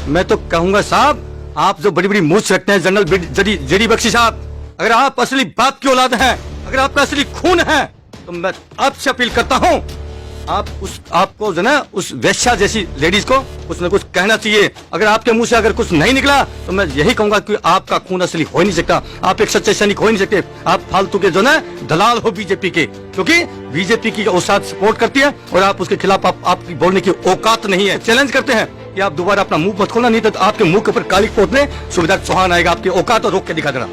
मैं तो कहूंगा साहब, आप जो बड़ी बड़ी मूछ रखते हैं जनरल जेडी बख्शी साहब, अगर आप असली बाप की औलाद हैं, अगर आपका असली खून है, तो मैं आपसे अपील करता हूं, आपको जो ना उस वेश्या जैसी लेडीज को कुछ न कुछ कहना चाहिए। अगर आपके मुंह से अगर कुछ नहीं निकला तो मैं यही कहूंगा कि आपका खून असली हो ही नहीं सकता, आप एक सच्चे सैनिक हो ही नहीं सकते, आप फालतू के जो ना दलाल हो बीजेपी के, क्योंकि बीजेपी की औकात सपोर्ट करती है और आप उसके खिलाफ आपकी बोलने की औकात नहीं है। चैलेंज करते हैं कि आप दोबारा अपना मुंह मत खोलना, नहीं तो आपके मुंह के ऊपर काली पोतने सुबेदार चौहान आएगा, आपकी औकात और रोक के दिखा देना।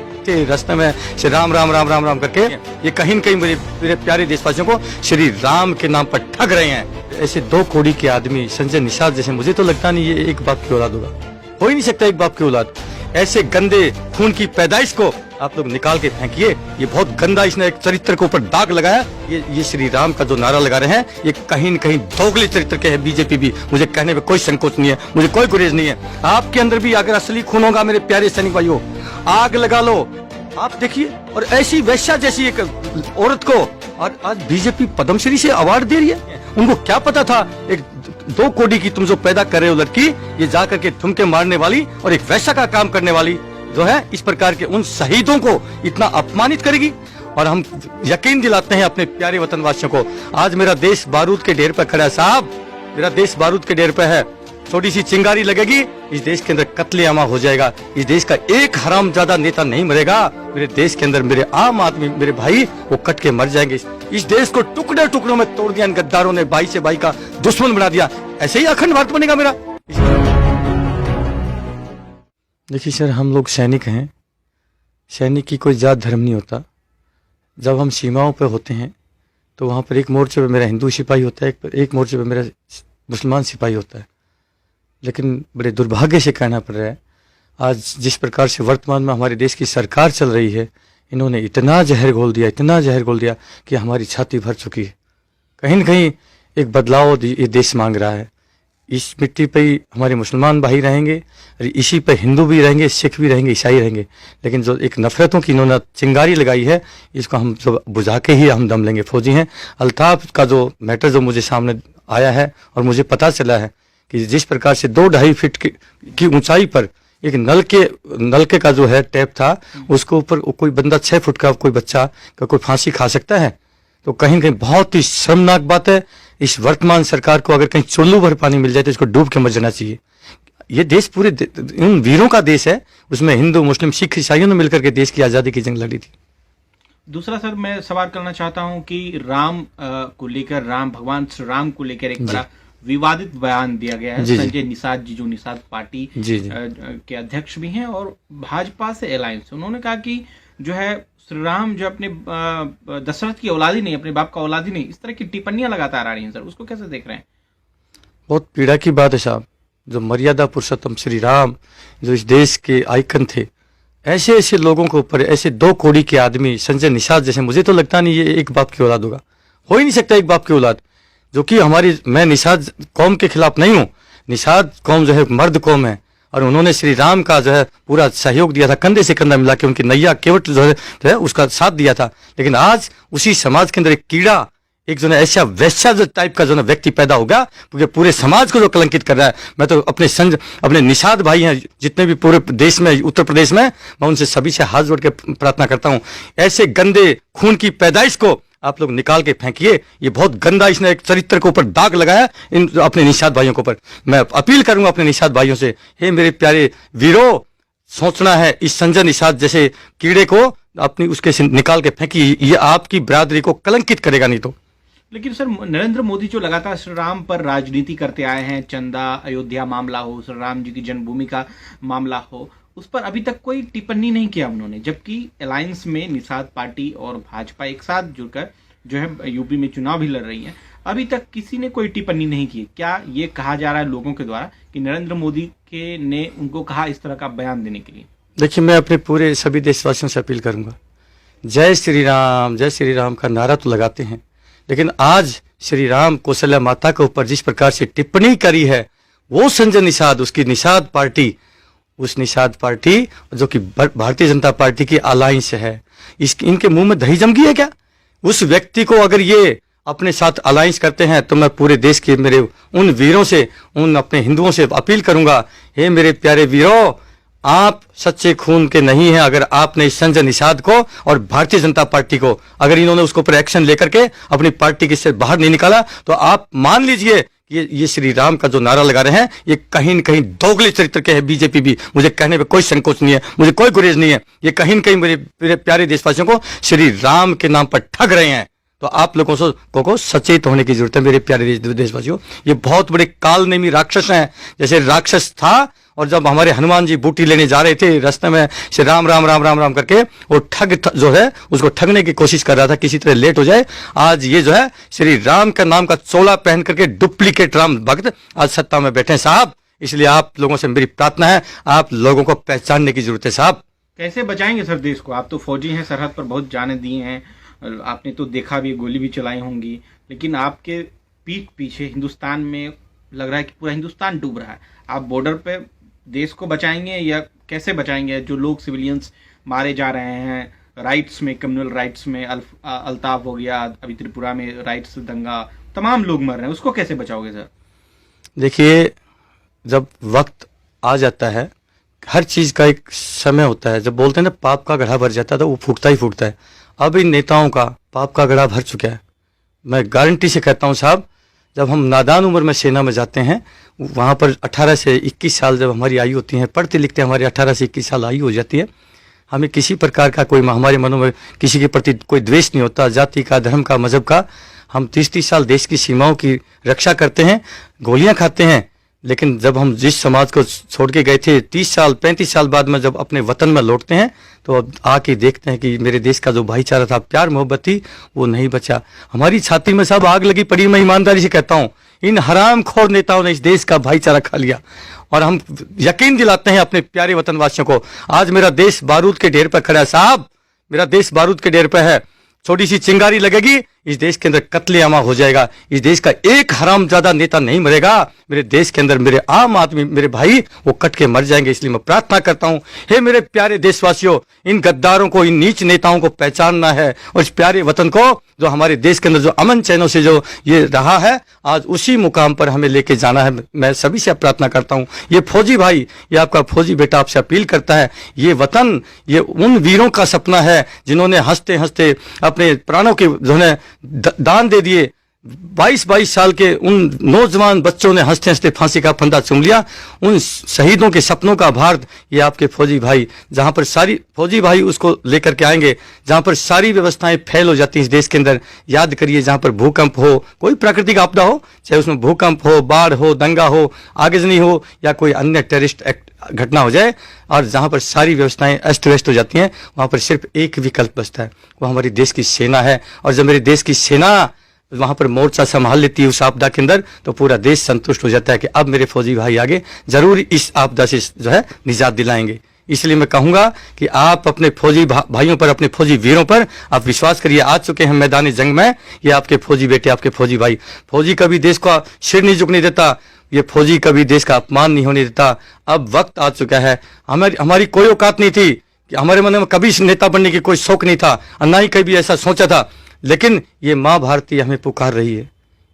रास्ते में श्री राम राम राम राम राम करके ये कहीं न कहीं मेरे प्यारे देशवासियों को श्री राम के नाम पर ठग रहे हैं। ऐसे 2 कौड़ी के आदमी संजय निषाद जैसे, मुझे तो लगता नहीं ये एक बाप की औलाद होगा, हो ही नहीं सकता एक बाप की औलाद। ऐसे गंदे खून की पैदाइश को आप लोग निकाल के फेंकिए, ये बहुत गंदा, इसने एक चरित्र के ऊपर दाग लगाया। ये श्री राम का जो नारा लगा रहे हैं, ये कहीं न कहीं दोगले चरित्र के हैं बीजेपी भी, मुझे कहने में कोई संकोच नहीं है, मुझे कोई गुरेज नहीं है। आपके अंदर भी अगर असली खून होगा मेरे प्यारे सैनिक भाइयों, आग लगा लो, आप देखिए। और ऐसी वैश्या जैसी एक औरत को और आज बीजेपी पद्मश्री से अवार्ड दे रही है। उनको क्या पता था एक 2 कौड़ी की तुम जो पैदा कर रहे हो लड़की, ये जाकर के ठुमके मारने वाली और एक वैश्या का काम करने वाली जो है, इस प्रकार के उन शहीदों को इतना अपमानित करेगी। और हम यकीन दिलाते हैं अपने प्यारे वतनवासियों को, आज मेरा देश बारूद के ढेर पर खड़ा है साहब, मेरा देश बारूद के ढेर पर है। थोड़ी सी चिंगारी लगेगी, इस देश के अंदर कत्लेआम हो जाएगा, इस देश का एक हरामजादा नेता नहीं मरेगा। मेरे देश के अंदर मेरे आम आदमी, मेरे भाई, वो कट के मर जाएंगे। इस देश को टुकड़े टुकड़ों में तोड़ दिया इन गद्दारों ने, भाई से भाई का दुश्मन बना दिया। ऐसे ही अखंड भारत बनेगा मेरा। देखिए सर, हम लोग सैनिक हैं, सैनिक की कोई जात धर्म नहीं होता। जब हम सीमाओं पर होते हैं तो वहाँ पर एक मोर्चे पर मेरा हिंदू सिपाही होता है, एक मोर्चे पर मेरा मुसलमान सिपाही होता है। लेकिन बड़े दुर्भाग्य से कहना पड़ रहा है, आज जिस प्रकार से वर्तमान में हमारे देश की सरकार चल रही है, इन्होंने इतना जहर घोल दिया, इतना जहर घोल दिया कि हमारी छाती भर चुकी है। कहीं न कहीं एक बदलाव ये देश मांग रहा है। इस मिट्टी पे ही हमारे मुसलमान भाई रहेंगे, इसी पे हिंदू भी रहेंगे, सिख भी रहेंगे, ईसाई रहेंगे। लेकिन जो एक नफरतों की इन्होंने चिंगारी लगाई है, इसको हम सब बुझा के ही हम दम लेंगे। फौजी हैं, अल्ताफ का जो मैटर जो मुझे सामने आया है और मुझे पता चला है कि जिस प्रकार से 2-2.5 फीट की ऊंचाई पर एक नलके का जो है टैप था, उसके ऊपर कोई बंदा 6 फुट का कोई बच्चा का कोई फांसी खा सकता है? तो कहीं कहीं बहुत ही शर्मनाक बात है। इस वर्तमान सरकार को अगर कहीं चुल्लू भर पानी मिल जाए तो इसको डूब के मर जाना चाहिए। ये देश पूरे इन वीरों का देश है, उसमें हिंदू, मुस्लिम, सिख, ईसाइयों ने मिलकर के देश की आजादी की जंग लड़ी थी। दूसरा सर, मैं सवाल करना चाहता हूं कि राम को लेकर, भगवान श्री राम को लेकर एक बड़ा विवादित बयान दिया गया है। संजय निषाद जी, जो निषाद पार्टी के अध्यक्ष भी हैं और भाजपा से अलायंस, उन्होंने कहा कि जो है श्री राम जो अपने दशरथ की औलादी नहीं, अपने बाप का औलादी नहीं, इस तरह की टिप्पणियां लगातार आ रही हैं। सर, उसको कैसे देख रहे हैं? बहुत पीड़ा की बात है साहब। जो मर्यादा पुरुषोत्तम श्री राम, जो इस देश के आइकन थे, ऐसे ऐसे लोगों के ऊपर, ऐसे 2 कौड़ी के आदमी संजय निषाद जैसे, मुझे तो लगता नहीं ये एक बाप की औलाद होगा, हो ही नहीं सकता एक बाप की औलाद। जो कि मैं निषाद कौम के खिलाफ नहीं हूँ, निषाद कौम जो है मर्द कौम है और उन्होंने श्री राम का जो है पूरा सहयोग दिया था, कंधे से कंधा मिला के उनकी नैया केवट जो है उसका साथ दिया था। लेकिन आज उसी समाज के अंदर एक कीड़ा, एक जो है ऐसा वैश्या जो टाइप का जो है व्यक्ति पैदा होगा, पूरे समाज को जो कलंकित कर रहा है। मैं तो अपने निषाद भाई हैं जितने भी पूरे देश में, उत्तर प्रदेश में, मैं उनसे सभी से हाथ जोड़ के प्रार्थना करता हूँ, ऐसे गंदे खून की पैदाइश को आप लोग निकाल के फेंकिए। ये बहुत गंदा, इसने एक चरित्र के ऊपर दाग लगाया इन अपने निषाद भाइयों के ऊपर। मैं अपील करूंगा अपने निषाद भाइयों से, हे मेरे प्यारे वीरों, सोचना है इस संजय निषाद जैसे कीड़े को अपनी उसके से निकाल के फेंकिए, ये आपकी बिरादरी को कलंकित करेगा नहीं तो। लेकिन सर, नरेंद्र मोदी जो लगातार श्री राम पर राजनीति करते आए हैं, चंदा, अयोध्या मामला हो, श्री राम जी की जन्मभूमि का मामला हो, उस पर अभी तक कोई टिप्पणी नहीं किया उन्होंने। जबकि अलायंस में निषाद पार्टी और भाजपा एक साथ जुड़कर जो है यूपी में चुनाव भी लड़ रही है, अभी तक किसी ने कोई टिप्पणी नहीं की। क्या ये कहा जा रहा है लोगों के द्वारा कि नरेंद्र मोदी ने उनको कहा इस तरह का बयान देने के लिए? देखिए, मैं अपने पूरे सभी देशवासियों से अपील करूंगा, जय श्री राम का नारा तो लगाते हैं, लेकिन आज श्री राम कौशल्या माता के ऊपर जिस प्रकार से टिप्पणी करी है, वो संजय निषाद, उसकी निषाद पार्टी, उस निषाद पार्टी जो कि भारतीय जनता पार्टी की अलायंस है, इनके मुंह में दही जम गई है क्या? उस व्यक्ति को अगर ये अपने साथ अलायंस करते हैं तो मैं पूरे देश के मेरे उन वीरों से, उन अपने हिंदुओं से अपील करूंगा, हे मेरे प्यारे वीरों, आप सच्चे खून के नहीं हैं अगर आपने इस संजय निषाद को और भारतीय जनता पार्टी को, अगर इन्होंने उसके ऊपर एक्शन लेकर के अपनी पार्टी के से बाहर नहीं निकाला, तो आप मान लीजिए कि ये श्री राम का जो नारा लगा रहे हैं, ये कहीं न कहीं दोगले चरित्र के हैं। बीजेपी भी, मुझे कहने में कोई संकोच नहीं है, मुझे कोई गुरेज नहीं है, ये कहीं न कहीं मेरे प्यारे देशवासियों को श्री राम के नाम पर ठग रहे हैं। तो आप लोगों को सचेत होने की जरूरत है मेरे प्यारे देशवासियों। ये बहुत बड़े कालनेमी राक्षस हैं। जैसे राक्षस था, और जब हमारे हनुमान जी बूटी लेने जा रहे थे, रास्ते में श्री राम राम राम राम राम करके वो ठग जो है उसको ठगने की कोशिश कर रहा था, किसी तरह लेट हो जाए। आज ये जो है श्री राम का नाम का चोला पहन करके डुप्लीकेट राम भक्त आज सत्ता में बैठे हैं साहब। इसलिए आप लोगों से मेरी प्रार्थना है, आप लोगों को पहचानने की जरूरत है साहब। कैसे बचाएंगे सर देश को? आप तो फौजी हैं, सरहद पर बहुत जाने दिए हैं, आपने तो देखा भी, गोली भी चलाई होंगी, लेकिन आपके पीठ पीछे हिंदुस्तान में लग रहा है कि पूरा हिंदुस्तान डूब रहा है। आप बॉर्डर पे देश को बचाएंगे या कैसे बचाएंगे? जो लोग सिविलियंस मारे जा रहे हैं, राइट्स में, कम्युनल राइट्स में, अल्ताफ हो गया, अभी त्रिपुरा में राइट्स दंगा, तमाम लोग मर रहे हैं, उसको कैसे बचाओगे सर? देखिए, जब वक्त आ जाता है, हर चीज का एक समय होता है। जब बोलते हैं ना पाप का गड्ढा भर जाता है तो वो फूटता ही फूटता है। अब इन नेताओं का पाप का गड्ढा भर चुका है। मैं गारंटी से कहता हूं साहब, जब हम नादान उम्र में सेना में जाते हैं, वहां पर 18 से 21 साल जब हमारी आयु होती है, पढ़ते लिखते हमारी 18 से 21 साल आयु हो जाती है, हमें किसी प्रकार का कोई, हमारे मनों में किसी के प्रति कोई द्वेष नहीं होता, जाति का, धर्म का, मजहब का। हम 30-30 साल देश की सीमाओं की रक्षा करते हैं, गोलियां खाते हैं, लेकिन जब हम जिस समाज को छोड़ के गए थे 30 साल 35 साल बाद में जब अपने वतन में लौटते हैं, तो अब आके देखते हैं कि मेरे देश का जो भाईचारा था, प्यार मोहब्बत थी, वो नहीं बचा। हमारी छाती में सब आग लगी पड़ी। मैं ईमानदारी से कहता हूं, इन हरामखोर नेताओं ने इस देश का भाईचारा खा लिया। और हम यकीन दिलाते हैं अपने प्यारे वतनवासियों को, आज मेरा देश बारूद के ढेर पर खड़ा है साहब, मेरा देश बारूद के ढेर पर है। छोटी सी चिंगारी लगेगी, इस देश के अंदर कत्लेआम हो जाएगा। इस देश का एक हरामजादा नेता नहीं मरेगा। मेरे देश के अंदर मेरे आम आदमी, मेरे भाई, वो कट के मर जाएंगे। इसलिए मैं प्रार्थना करता हूं, हे मेरे प्यारे देशवासियों, इन गद्दारों को, इन नीच नेताओं को पहचानना है, और इस प्यारे वतन को, जो हमारे देश के अंदर जो अमन चैनों से जो ये रहा है, आज उसी मुकाम पर हमें लेके जाना है। मैं सभी से प्रार्थना करता हूं, ये फौजी भाई, ये आपका फौजी बेटा आपसे अपील करता है, ये वतन, ये उन वीरों का सपना है जिन्होंने हंसते हंसते अपने प्राणों के जो है दान दे दिए। 22-22 साल के उन नौजवान बच्चों ने हंसते हंसते फांसी का फंदा चूम लिया। उन शहीदों के सपनों का भारत, ये आपके फौजी भाई, जहां पर सारी फौजी भाई उसको लेकर के आएंगे, जहां पर सारी व्यवस्थाएं फेल हो जाती हैं इस देश के अंदर। याद करिए, जहां पर भूकंप हो, कोई प्राकृतिक आपदा हो, चाहे उसमें भूकंप हो, बाढ़ हो, दंगा हो, आगजनी हो, या कोई अन्य टेररिस्ट एक्ट घटना हो जाए, और जहां पर सारी व्यवस्थाएं अस्त व्यस्त हो जाती हैं, वहां पर सिर्फ एक विकल्प बचता है, वो हमारी देश की सेना है। और जब मेरे देश की सेना वहां पर मोर्चा संभाल लेती है उस आपदा के अंदर, तो पूरा देश संतुष्ट हो जाता है कि अब मेरे फौजी भाई आगे जरूर इस आपदा से जो है निजात दिलाएंगे। इसलिए मैं कहूंगा कि आप अपने फौजी भाइयों पर, अपने फौजी वीरों पर आप विश्वास करिए। आ चुके हैं मैदान जंग में, ये आपके फौजी बेटे, आपके फौजी भाई। फौजी कभी देश का सिर नहीं झुकने देता, ये फौजी कभी देश का अपमान नहीं होने देता। अब वक्त आ चुका है, हमारी कोई औकात नहीं थी, कि हमारे मन में कभी नेता बनने की कोई शौक नहीं था, और ना ही कभी ऐसा सोचा था, लेकिन ये माँ भारती हमें पुकार रही है।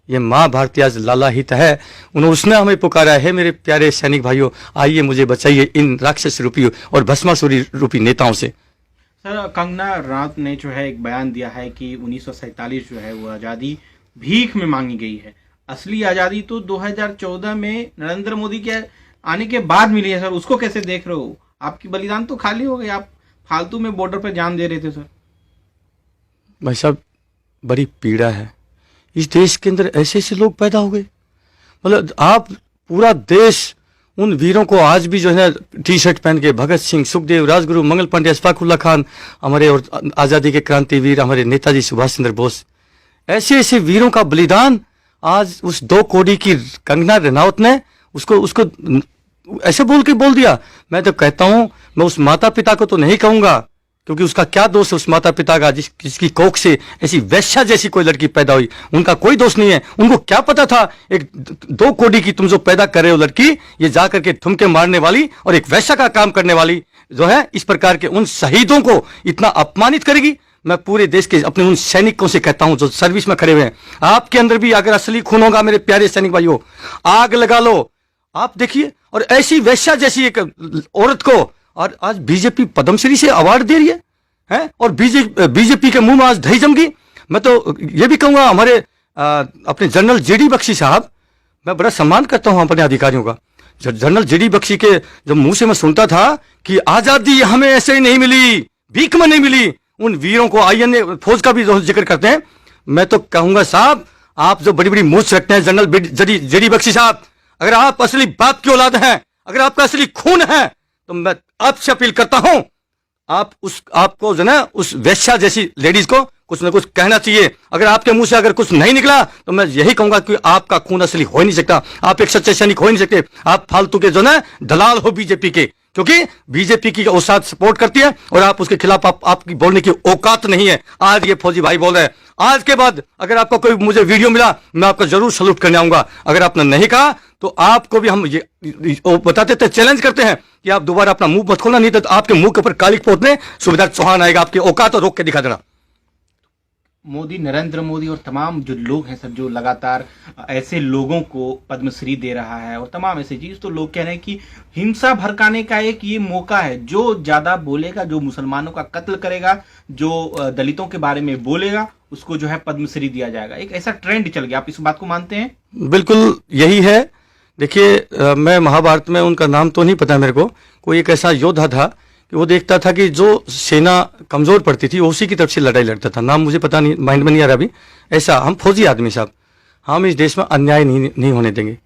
ये माँ भारती आज लाला हित है, उसने हमें पुकारा है, मेरे प्यारे सैनिक भाइयों, आइए मुझे बचाइए इन राक्षस रूपी और भस्मासुरी रूपी नेताओं से। सर, कंगना रनौत ने जो है एक बयान दिया है कि 1947 जो है वो आज़ादी भीख में मांगी गई है। असली आज़ादी तो 2014 में नरेंद्र मोदी के आने के बाद मिली है। सर, उसको कैसे देख रहे हो? आपकी बलिदान तो खाली हो गई, आप फालतू में बॉर्डर पर जान दे रहे थे। सर भाई साहब, बड़ी पीड़ा है, इस देश के अंदर ऐसे ऐसे लोग पैदा हो गए। मतलब आप पूरा देश उन वीरों को आज भी जो है टी शर्ट पहन के, भगत सिंह, सुखदेव, राजगुरु, मंगल पांडे, अशफाकुल्ला खान, हमारे और आज़ादी के क्रांतिवीर हमारे नेताजी सुभाष चंद्र बोस, ऐसे ऐसे वीरों का बलिदान आज उस 2 कौड़ी की कंगना रनौत ने उसको ऐसे बोल दिया। मैं तो कहता हूं, मैं उस माता पिता को तो नहीं कहूंगा, क्योंकि उसका क्या दोष है उस माता पिता का जिसकी कोख से ऐसी वैश्या जैसी कोई लड़की पैदा हुई। उनका कोई दोष नहीं है। उनको क्या पता था एक 2 कौड़ी की तुम जो पैदा कर रहे हो लड़की, ये जाकर के ठुमके मारने वाली और एक वैश्या का काम करने वाली जो है, इस प्रकार के उन शहीदों को इतना अपमानित करेगी। मैं पूरे देश के अपने उन सैनिकों से कहता हूं जो सर्विस में खड़े हुए हैं, आपके अंदर भी अगर असली खून होगा मेरे प्यारे सैनिक भाइयों, आग लगा लो आप देखिए, और ऐसी वैश्या जैसी एक औरत को और आज बीजेपी पद्मश्री से अवार्ड दे रही है और बीजेपी के मुंह में आज दही जम गई। मैं तो ये भी कहूंगा हमारे अपने जनरल जेडी बख्शी साहब, मैं बड़ा सम्मान करता हूं अपने अधिकारियों का। जनरल जेडी बख्शी के जब मुंह से मैं सुनता था कि आजादी हमें ऐसे ही नहीं मिली, भीख में नहीं मिली, उन वीरों को आईएनए फौज का भी जिक्र करते हैं। मैं तो कहूंगा साहब, आप जो बड़ी बड़ी मूछ रखते हैं जनरल जेडी बख्शी साहब, अगर आप असली बाप की औलाद हैं, अगर आपका असली खून है, तो मैं आपसे अपील करता हूं, आपको जो ना उस वेश्या जैसी लेडीज को कुछ ना कुछ कहना चाहिए। अगर आपके मुंह से अगर कुछ नहीं निकला तो मैं यही कहूंगा कि आपका खून असली हो ही नहीं सकता, आप एक सच्चे सैनिक हो ही नहीं सकते, आप फालतू के जो ना दलाल हो बीजेपी के, क्योंकि बीजेपी की औकात सपोर्ट करती है और आप उसके खिलाफ आपकी बोलने की औकात नहीं है। आज ये फौजी भाई बोल रहे हैं, आज के बाद अगर आपका कोई मुझे वीडियो मिला मैं आपको जरूर सल्यूट करने आऊंगा। अगर आपने नहीं कहा तो आपको भी हम ये बताते थे, चैलेंज करते हैं कि आप दोबारा अपना मुंह मत खोलना, नहीं तो आपके मुंह के ऊपर कालिक पोतने सुबेदार चौहान आएगा, आपकी औकात रोक के दिखा देना। मोदी, नरेंद्र मोदी और तमाम जो लोग हैं सब, जो लगातार ऐसे लोगों को पद्मश्री दे रहा है और तमाम ऐसे चीज, तो लोग कह रहे हैं कि हिंसा भड़काने का एक ये मौका है, जो ज्यादा बोलेगा, जो मुसलमानों का कत्ल करेगा, जो दलितों के बारे में बोलेगा, उसको जो है पद्मश्री दिया जाएगा। एक ऐसा ट्रेंड चल गया, आप इस बात को मानते हैं? बिल्कुल यही है। देखिए मैं महाभारत में उनका नाम तो नहीं पता मेरे को, कोई एक ऐसा योद्धा था कि वो देखता था कि जो सेना कमजोर पड़ती थी वो उसी की तरफ से लड़ाई लड़ता था, नाम मुझे पता नहीं, माइंड में नहीं आ रहा अभी। ऐसा हम फौजी आदमी साहब, हम इस देश में अन्याय नहीं होने देंगे,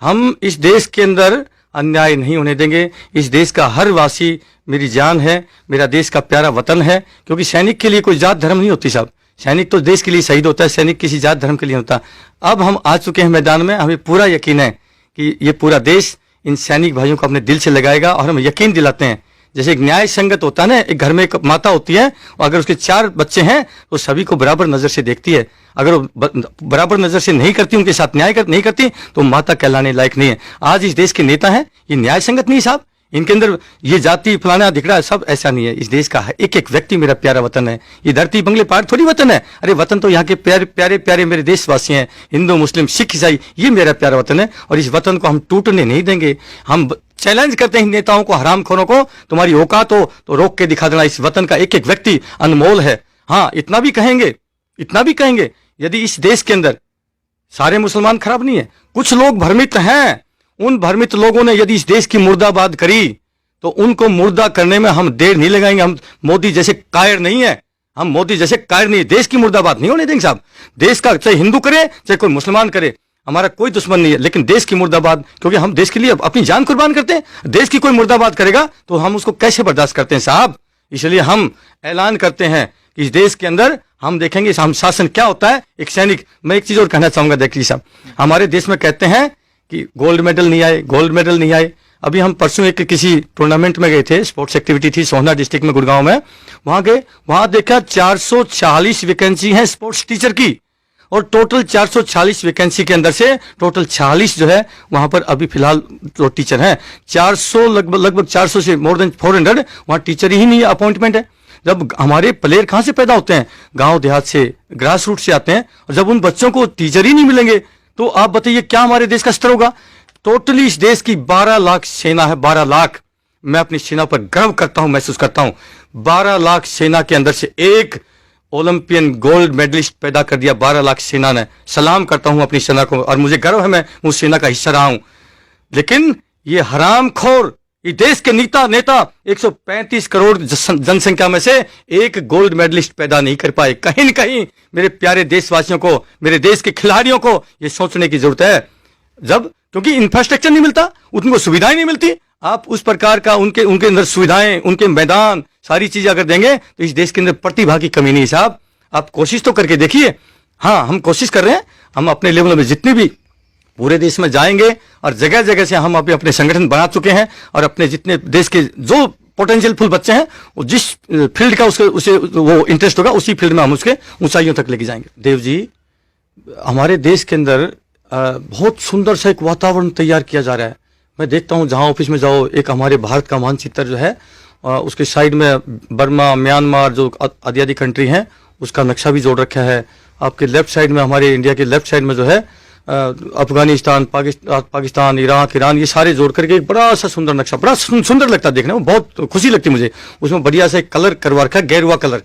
हम इस देश के अंदर अन्याय नहीं होने देंगे। इस देश का हर वासी मेरी जान है, मेरा देश का प्यारा वतन है, क्योंकि सैनिक के लिए कोई जात धर्म नहीं होती साहब, सैनिक तो देश के लिए शहीद होता है, सैनिक किसी जात धर्म के लिए होता। अब हम आ चुके हैं मैदान में, हमें पूरा यकीन है कि ये पूरा देश इन सैनिक भाइयों को अपने दिल से लगाएगा और हम यकीन दिलाते हैं, जैसे एक न्याय संगत होता है ना, एक घर में एक माता होती है और अगर उसके 4 बच्चे हैं तो सभी को बराबर नजर से देखती है, अगर वो बराबर नजर से नहीं करती, उनके साथ न्याय नहीं करती तो माता कहलाने लायक नहीं है। आज इस देश के नेता हैं, ये न्याय संगत नहीं साहब, इनके अंदर ये जाति फलाना दिख रहा है, सब ऐसा नहीं है। इस देश का एक एक व्यक्ति मेरा प्यारा वतन है, ये धरती बंगले पहाड़ थोड़ी वतन है, अरे वतन तो यहाँ के प्यारे प्यारे प्यारे मेरे देशवासी हैं, हिंदू मुस्लिम सिख ईसाई, ये मेरा प्यारा वतन है और इस वतन को हम टूटने नहीं देंगे। हम चैलेंज करते हैं नेताओं को, हरामखोरों को, तुम्हारी औकात हो तो रोक के दिखा देना, इस वतन का एक एक व्यक्ति अनमोल है। हाँ इतना भी कहेंगे यदि इस देश के अंदर सारे मुसलमान खराब नहीं है, कुछ लोग भ्रमित हैं, उन भ्रमित लोगों ने यदि इस देश की मुर्दाबाद करी तो उनको मुर्दा करने में हम देर नहीं लगाएंगे। हम मोदी जैसे कायर नहीं है, हम मोदी जैसे कायर नहीं है, देश की मुर्दाबाद नहीं होने देंगे साहब। देश का चाहे हिंदू करे चाहे कोई मुसलमान करे, हमारा कोई दुश्मन नहीं है, लेकिन देश की मुर्दाबाद, क्योंकि हम देश के लिए अपनी जान कुर्बान करते हैं, देश की कोई मुर्दाबाद करेगा तो हम उसको कैसे बर्दाश्त करते हैं साहब। इसलिए हम ऐलान करते हैं कि इस देश के अंदर हम देखेंगे हम शासन क्या होता है। एक सैनिक, मैं एक चीज और कहना चाहूंगा, देखिए साहब, हमारे देश में कहते हैं कि गोल्ड मेडल नहीं आए। अभी हम परसों एक किसी टूर्नामेंट में गए थे, स्पोर्ट्स एक्टिविटी थी सोहना डिस्ट्रिक्ट में, गुड़गांव में, वहां गए, वहां देखा 440 वैकेंसी है स्पोर्ट्स टीचर की और टोटल 440 वैकेंसी के अंदर से टोटल 46 जो है वहां पर अभी फिलहाल जो टीचर हैं, 400 लगभग 400 से मोर देन 400 वहां टीचर ही नहीं अपॉइंटमेंट है। जब हमारे प्लेयर कहां से पैदा होते हैं, गांव देहात से, ग्रास रूट से आते हैं, और जब उन बच्चों को टीचर ही नहीं मिलेंगे तो आप बताइए क्या हमारे देश का स्तर होगा। टोटली इस देश की 12 लाख सेना है, 12 लाख। मैं अपनी सेना पर गर्व करता हूं, महसूस करता हूं। 12 लाख सेना के अंदर से एक ओलंपियन गोल्ड मेडलिस्ट पैदा कर दिया 12 लाख सेना ने। सलाम करता हूं अपनी सेना को और मुझे गर्व है मैं उस सेना का हिस्सा रहा हूं। लेकिन ये हरामखोर इस देश के नेता 135 करोड़ जनसंख्या में से एक गोल्ड मेडलिस्ट पैदा नहीं कर पाए। कहीं न कहीं मेरे प्यारे देशवासियों को, मेरे देश के खिलाड़ियों को यह सोचने की जरूरत है, जब क्योंकि इंफ्रास्ट्रक्चर नहीं मिलता, उनको सुविधाएं नहीं मिलती। आप उस प्रकार का उनके अंदर सुविधाएं, उनके मैदान, सारी चीजें अगर देंगे तो इस देश के अंदर प्रतिभा की कमी नहीं साहब। आप कोशिश तो करके देखिए। हाँ हम कोशिश कर रहे हैं, हम अपने लेवल में जितने भी पूरे देश में जाएंगे और जगह जगह से हम अपने संगठन बना चुके हैं और अपने जितने देश के जो पोटेंशियल फुल बच्चे हैं वो जिस फील्ड का उसे वो इंटरेस्ट होगा उसी फील्ड में हम उसके ऊंचाइयों तक लेके जाएंगे। देव जी, हमारे देश के अंदर बहुत सुंदर सा एक वातावरण तैयार किया जा रहा है। मैं देखता हूँ जहाँ ऑफिस में जाओ, एक हमारे भारत का मानचित्र जो है उसके साइड में बर्मा, म्यांमार जो आदि कंट्री हैं उसका नक्शा भी जोड़ रखा है। आपके लेफ्ट साइड में, हमारे इंडिया के लेफ्ट साइड में जो है अफगानिस्तान, पाकिस्तान, इराक, ईरान, ये सारे जोड़ करके एक बड़ा सा सुंदर नक्शा, बड़ा सुंदर लगता है देखने में, बहुत खुशी लगती है मुझे। उसमें बढ़िया से कलर करवा रखा है, गेरुआ कलर,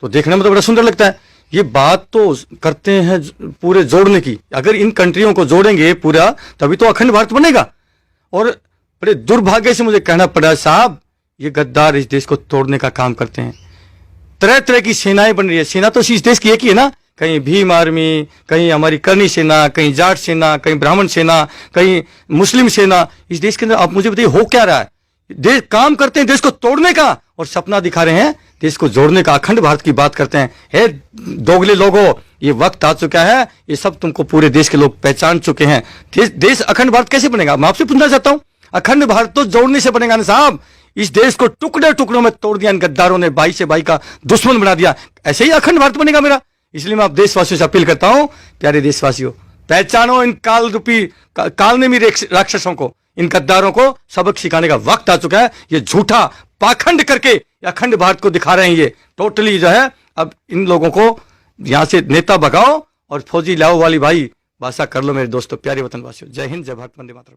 तो देखने में तो बड़ा सुंदर लगता है। ये बात तो करते हैं पूरे जोड़ने की, अगर इन कंट्रियों को जोड़ेंगे पूरा तभी तो अखंड भारत बनेगा। और बड़े दुर्भाग्य से मुझे कहना पड़ा साहब, ये गद्दार इस देश को तोड़ने का काम करते हैं। तरह तरह की सेनाएं बन रही है, सेना तो इस देश की एक ही है ना, कहीं भीम आर्मी, कहीं हमारी करनी सेना, कहीं जाट सेना, कहीं ब्राह्मण सेना, कहीं मुस्लिम सेना। इस देश के अंदर आप मुझे बताइए हो क्या रहा है? देश काम करते हैं देश को तोड़ने का और सपना दिखा रहे हैं देश को जोड़ने का, अखंड भारत की बात करते हैं। हे दोगले लोगों, ये वक्त आ चुका है, ये सब तुमको पूरे देश के लोग पहचान चुके हैं। देश अखंड भारत कैसे बनेगा? मैं आपसे पूछना चाहता हूं, अखंड भारत तो जोड़ने से बनेगा ना साहब। इस देश को टुकड़े टुकड़ों में तोड़ दिया इन गद्दारों ने, भाई से भाई का दुश्मन बना दिया, ऐसे ही अखंड भारत बनेगा मेरा। इसलिए मैं आप देशवासियों से अपील करता हूं, प्यारे देशवासियों, पहचानो इन काल रूपी कालनेमी राक्षसों को, इन गद्दारों को सबक सिखाने का वक्त आ चुका है। ये झूठा पाखंड करके अखंड भारत को दिखा रहे हैं, ये टोटली जो है। अब इन लोगों को यहां से नेता भगाओ और फौजी लाओ वाली भाई भाषा कर लो मेरे दोस्तों, प्यारे वतनवासियों। जय हिंद, जय भारत, वंदे मातरम।